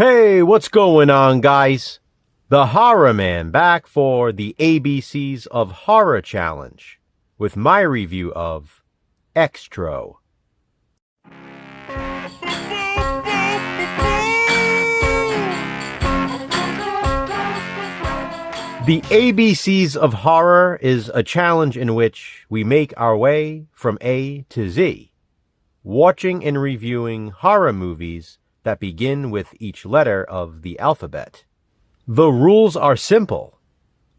Hey, what's going on, guys? The Horror Man back for the ABCs of Horror Challenge with my review of XTRO. The ABCs of Horror is a challenge in which we make our way from A to Z, watching and reviewing horror movies that begin with each letter of the alphabet. The rules are simple.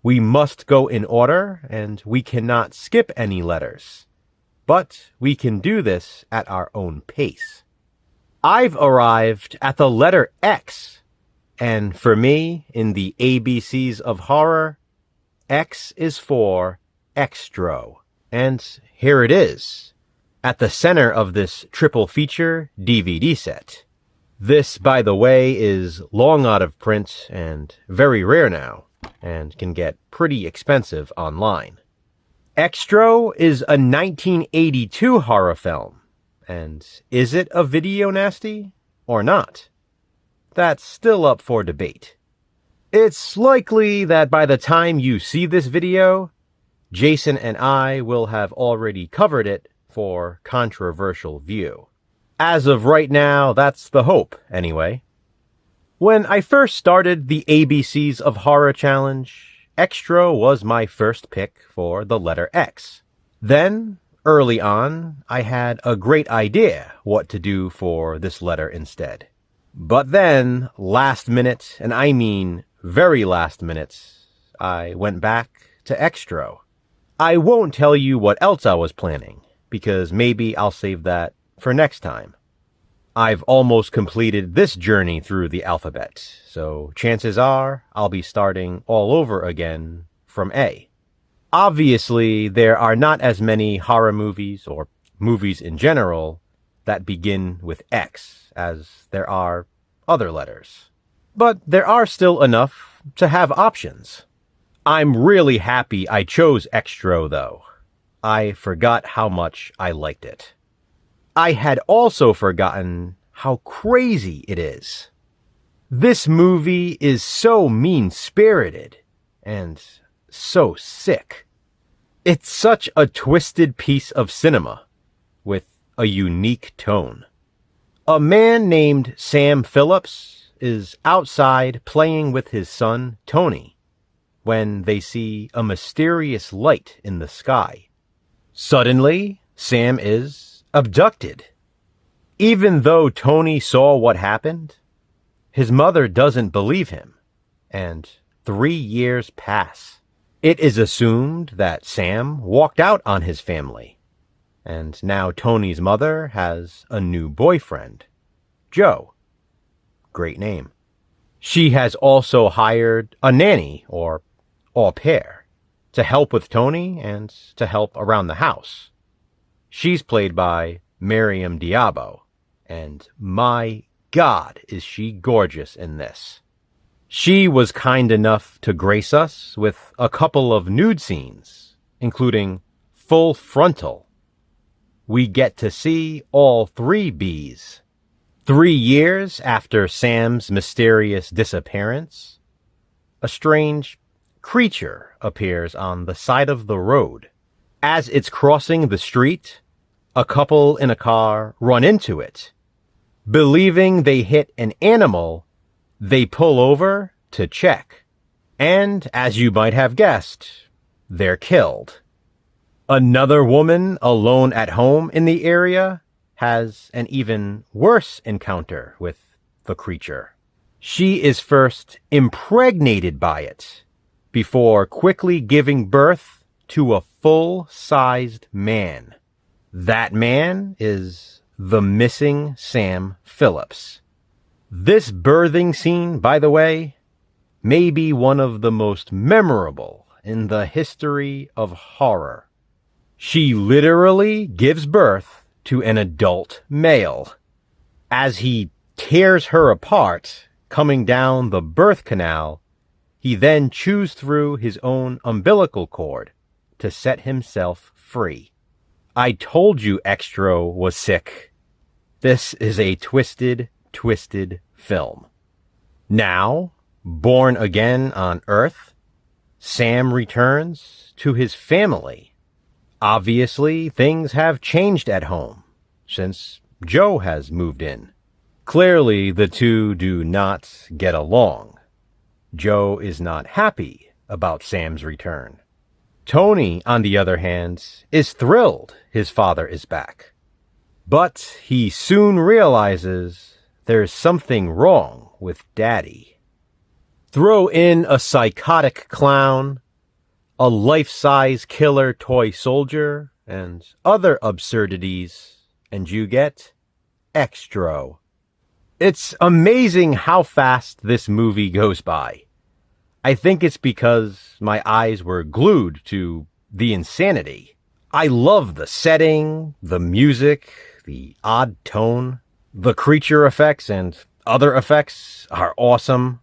We must go in order, and we cannot skip any letters. But we can do this at our own pace. I've arrived at the letter X, and for me, in the ABCs of Horror, X is for XTRO. And here it is, at the center of this triple feature DVD set. This, by the way, is long out of print and very rare now, and can get pretty expensive online. XTRO is a 1982 horror film, and is it a video nasty or not? That's still up for debate. It's likely that by the time you see this video, Jason and I will have already covered it for controversial view. As of right now, that's the hope, anyway. When I first started the ABCs of Horror Challenge, XTRO was my first pick for the letter X. Then, early on, I had a great idea what to do for this letter instead. But then, last minute, and I mean very last minute, I went back to XTRO. I won't tell you what else I was planning, because maybe I'll save that for next time. I've almost completed this journey through the alphabet, so chances are I'll be starting all over again from A. Obviously, there are not as many horror movies, or movies in general, that begin with X as there are other letters. But there are still enough to have options. I'm really happy I chose XTRO, though. I forgot how much I liked it. I had also forgotten how crazy it is. This movie is so mean-spirited and so sick. It's such a twisted piece of cinema with a unique tone. A man named Sam Phillips is outside playing with his son, Tony, when they see a mysterious light in the sky. Suddenly, Sam is abducted. Even though Tony saw what happened, his mother doesn't believe him, and 3 years pass. It is assumed that Sam walked out on his family, and now Tony's mother has a new boyfriend, Joe. Great name. She has also hired a nanny, or au pair, to help with Tony and to help around the house. She's played by Miriam Diabo, and my God, is she gorgeous in this. She was kind enough to grace us with a couple of nude scenes, including full frontal. We get to see all 3 Bs. 3 years after Sam's mysterious disappearance, a strange creature appears on the side of the road. As it's crossing the street, a couple in a car run into it. Believing they hit an animal, they pull over to check. And, as you might have guessed, they're killed. Another woman alone at home in the area has an even worse encounter with the creature. She is first impregnated by it, before quickly giving birth to a full-sized man. That man is the missing Sam Phillips. This birthing scene, by the way, may be one of the most memorable in the history of horror. She literally gives birth to an adult male. As he tears her apart, coming down the birth canal, he then chews through his own umbilical cord to set himself free. I told you XTRO was sick. This is a twisted film. Now, born again on Earth, Sam returns to his family. Obviously, things have changed at home since Joe has moved in. Clearly, the two do not get along. Joe is not happy about Sam's return. Tony, on the other hand, is thrilled his father is back. But he soon realizes there's something wrong with Daddy. Throw in a psychotic clown, a life-size killer toy soldier, and other absurdities, and you get XTRO. It's amazing how fast this movie goes by. I think it's because my eyes were glued to the insanity. I love the setting, the music, the odd tone. The creature effects and other effects are awesome.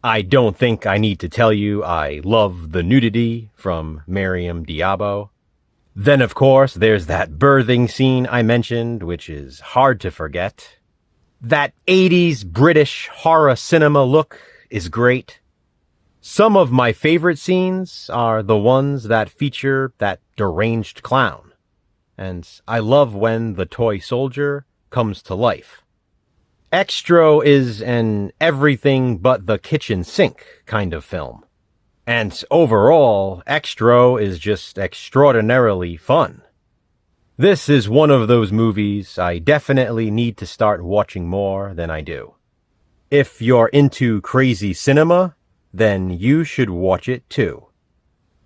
I don't think I need to tell you I love the nudity from Miriam Diabo. Then, of course, there's that birthing scene I mentioned, which is hard to forget. That 80s British horror cinema look is great. Some of my favorite scenes are the ones that feature that deranged clown. And I love when the toy soldier comes to life. XTRO is an everything but the kitchen sink kind of film. And overall, XTRO is just extraordinarily fun. This is one of those movies I definitely need to start watching more than I do. If you're into crazy cinema, then you should watch it too.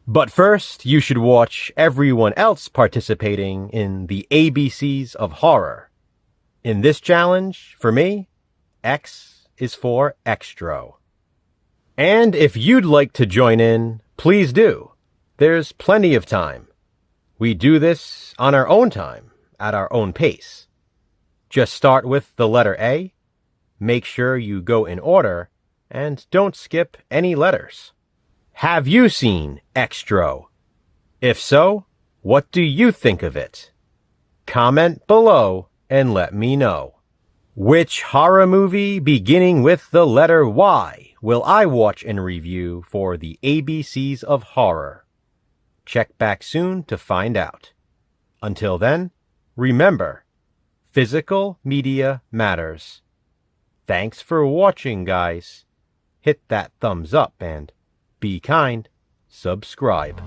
But first, you should watch everyone else participating in the ABCs of horror. In this challenge, for me, X is for XTRO. And if you'd like to join in, please do. There's plenty of time. We do this on our own time, at our own pace. Just start with the letter A, make sure you go in order, and don't skip any letters. Have you seen XTRO? If so, what do you think of it? Comment below and let me know. Which horror movie beginning with the letter Y will I watch and review for the ABCs of horror? Check back soon to find out. Until then, remember, physical media matters. Thanks for watching, guys. Hit that thumbs up and be kind. Subscribe.